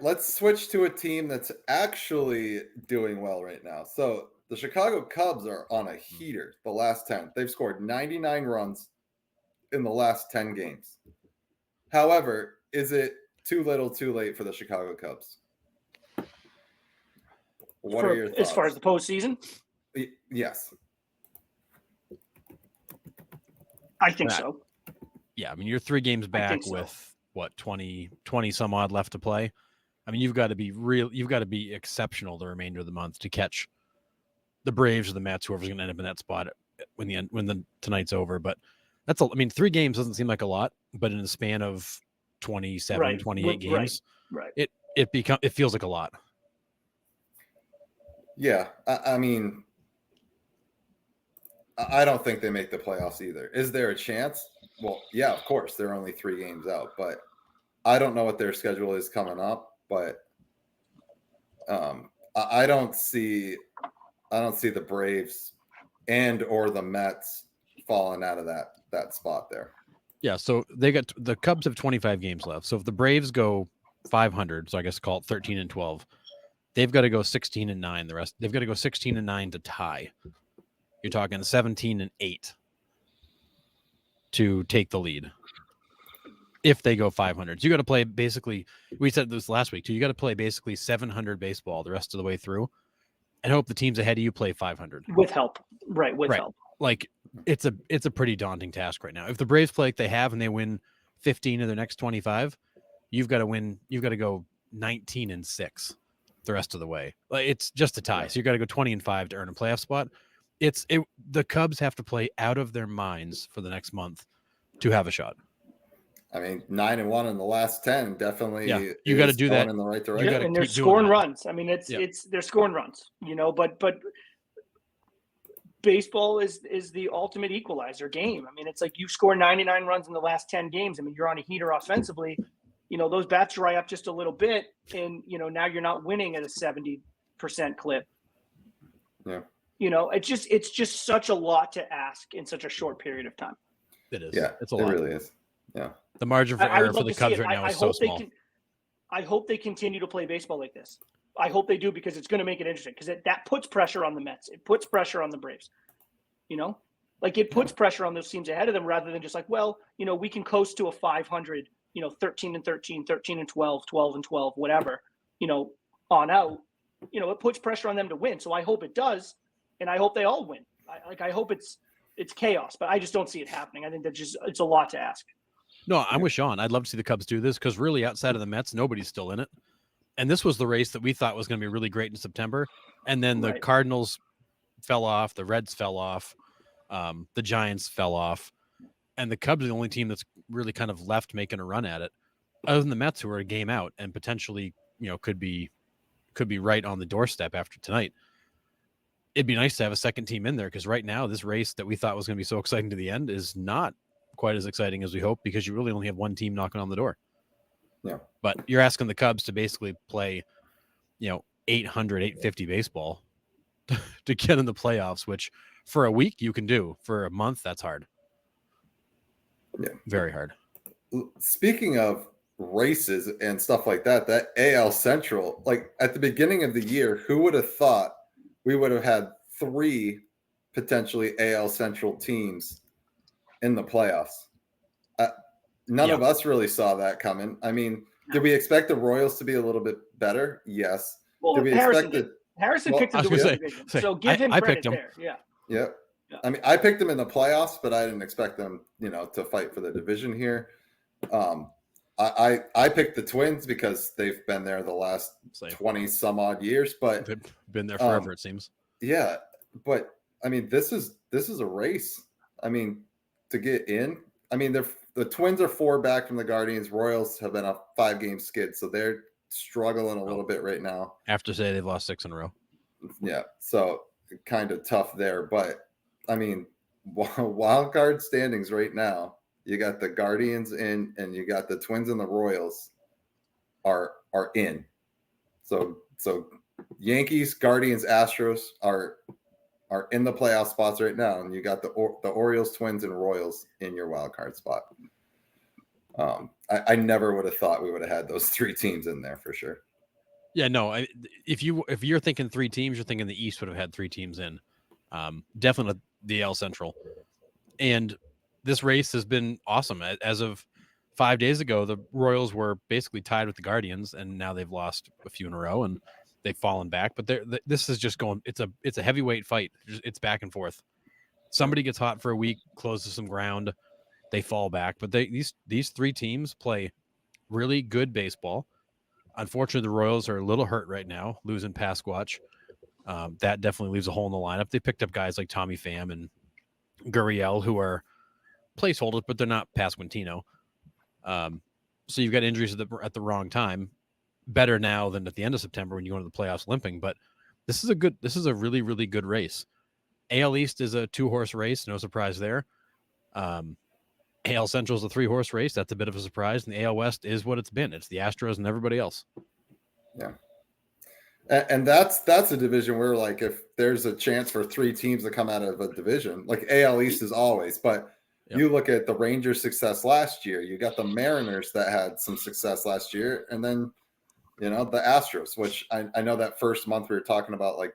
let's switch to a team that's actually doing well right now. So the Chicago Cubs are on a Mm. heater the last 10. They've scored 99 runs in the last 10 games. However, is it too little too late for the Chicago Cubs? What are For your as far as thoughts? the postseason, Yes. I think That- so. Yeah, I mean, you're 3 games back think so. with what 20 some odd left to play. I mean, you've got to be exceptional the remainder of the month to catch the Braves or the Mets, whoever's going to end up in that spot when the tonight's over. But I mean, 3 games doesn't seem like a lot, but in the span of 27, Right. 28 games, Right. it feels like a lot. Yeah. I mean, I don't think they make the playoffs either. Is there a chance? Well, yeah, of course. They're only 3 games out, but I don't know what their schedule is coming up. But I don't see the Braves and or the Mets falling out of that spot there. Yeah, so the Cubs have 25 games left. So if the Braves go 500, so I guess call it 13-12, they've got to go 16-9. The rest they've got to go 16-9 to tie. You're talking 17-8 to take the lead. If they go 500, so you got to play basically. We said this last week too. You got to play basically 700 baseball the rest of the way through, and hope the teams ahead of you play 500 with help. Right. With help. Like it's a pretty daunting task right now. If the Braves play like they have and they win 15 of their next 25, you've got to win. You've got to go 19-6 the rest of the way. Like it's just a tie, so you got to go 20-5 to earn a playoff spot. The Cubs have to play out of their minds for the next month to have a shot. I mean, 9-1 in the last 10 definitely. Yeah, you got to do that in the right direction. And they're scoring runs. I mean, they're scoring runs. But baseball is the ultimate equalizer game. I mean, it's like you score 99 runs in the last 10 games. I mean, you're on a heater offensively. Those bats dry up just a little bit, and now you're not winning at a 70% clip. Yeah. It's just such a lot to ask in such a short period of time. It is. Yeah, it's a lot. It really is. Yeah. The margin for error for the Cubs right now is so small. I hope they continue to play baseball like this. I hope they do, because it's going to make it interesting, because that puts pressure on the Mets. It puts pressure on the Braves. It puts pressure on those teams ahead of them, rather than just like, we can coast to a 500, 13-13, 13-12, 12-12, whatever, on out. It puts pressure on them to win. So I hope it does, and I hope they all win. I hope it's chaos, but I just don't see it happening. I think it's a lot to ask. No, I'm with Sean. I'd love to see the Cubs do this, because really outside of the Mets, nobody's still in it. And this was the race that we thought was going to be really great in September. And then the Cardinals fell off, the Reds fell off, the Giants fell off, and the Cubs are the only team that's really kind of left making a run at it, other than the Mets, who are a game out and potentially, could be right on the doorstep after tonight. It'd be nice to have a second team in there, because right now this race that we thought was going to be so exciting to the end is not quite as exciting as we hope, because you really only have one team knocking on the door. Yeah. But you're asking the Cubs to basically play, 800, 850 baseball to get in the playoffs, which for a week you can do. For a month, that's hard. Yeah. Very hard. Speaking of races and stuff like that AL Central, like at the beginning of the year, who would have thought we would have had 3 potentially AL Central teams in the playoffs? None of us really saw that coming. I mean, did we expect the Royals to be a little bit better? Yes. Well, did we Harrison expect picked them to win the division, so give him credit there. Yeah. Yep. Yeah. I mean, I picked them in the playoffs, but I didn't expect them, to fight for the division here. I picked the Twins because they've been there the last 20 some odd years, but they've been there forever, it seems. Yeah, but I mean, this is a race. I mean, to get in, I mean, the Twins are 4 back from the Guardians. Royals have been a 5-game skid, so they're struggling a little bit right now. After say they've lost 6 in a row. Yeah, so kind of tough there. But I mean, wild card standings right now, you got the Guardians in, and you got the Twins and the Royals are in. So Yankees, Guardians, Astros are in the playoff spots right now, and you got the Orioles, Twins, and Royals in your wild card spot. I never would have thought we would have had those 3 teams in there for sure. Yeah, no. If you're thinking 3 teams, you're thinking the East would have had 3 teams in. Definitely the AL Central. And this race has been awesome. As of 5 days ago, the Royals were basically tied with the Guardians, and now they've lost a few in a row and they've fallen back. But this is just going. It's a heavyweight fight. It's back and forth. Somebody gets hot for a week, closes some ground, they fall back. But these 3 teams play really good baseball. Unfortunately, the Royals are a little hurt right now, losing Pasquatch. That definitely leaves a hole in the lineup. They picked up guys like Tommy Pham and Gurriel, who are placeholders, but they're not Pasquantino. So you've got injuries at the wrong time. Better now than at the end of September when you go into the playoffs limping. But this is a really, really good race. AL East is a 2-horse race, no surprise there. AL Central is a 3-horse race. That's a bit of a surprise. And the AL West is what it's been. It's the Astros and everybody else. Yeah. And that's a division where, like, if there's a chance for 3 teams to come out of a division, like AL East is always, but Yep. you look at the Rangers' success last year, you got the Mariners that had some success last year, and then, the Astros, which I know that first month we were talking about, like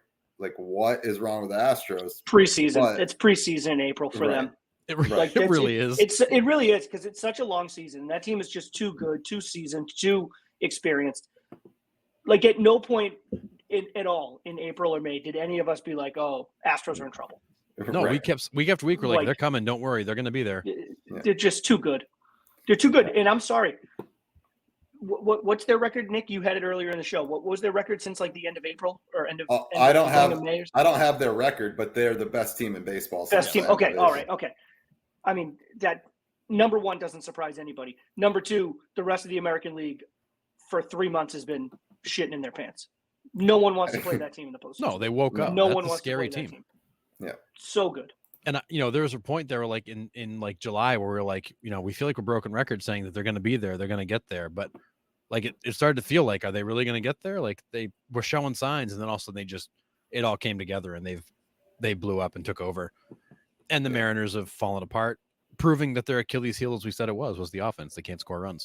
what is wrong with the Astros? Preseason. But- It's preseason in April for Right. them. It, Like, it really is. It really is, because it's such a long season. That team is just too good, too seasoned, too experienced. Like, at no point at all in April or May did any of us be like, "Oh, Astros are in trouble." No, Right. week after week, we're like, Like- they're coming. Don't worry, they're going to be there. They're just too good. They're too good. And I'm sorry. What's their record, Nick? You had it earlier in the show. What was their record since like the end of April or end of? I don't beginning have of May or I don't have their record, but they're the best team in baseball. best since team. the Okay, end of all the right, okay. I mean, that number 1 doesn't surprise anybody. Number 2, the rest of the American League for 3 months has been shitting in their pants. No one wants to play that team in the postseason. No, they woke up. No That's one a wants scary to play team. that team. Yeah. So good. And there was a point there, like in like July, where we were like, we feel like we're broken record saying that they're going to be there, they're going to get there, but like it started to feel like, are they really going to get there? Like they were showing signs, and then all of a sudden it all came together, and they blew up and took over. And the Mariners have fallen apart, proving that their Achilles heel, as we said it was the offense. They can't score runs.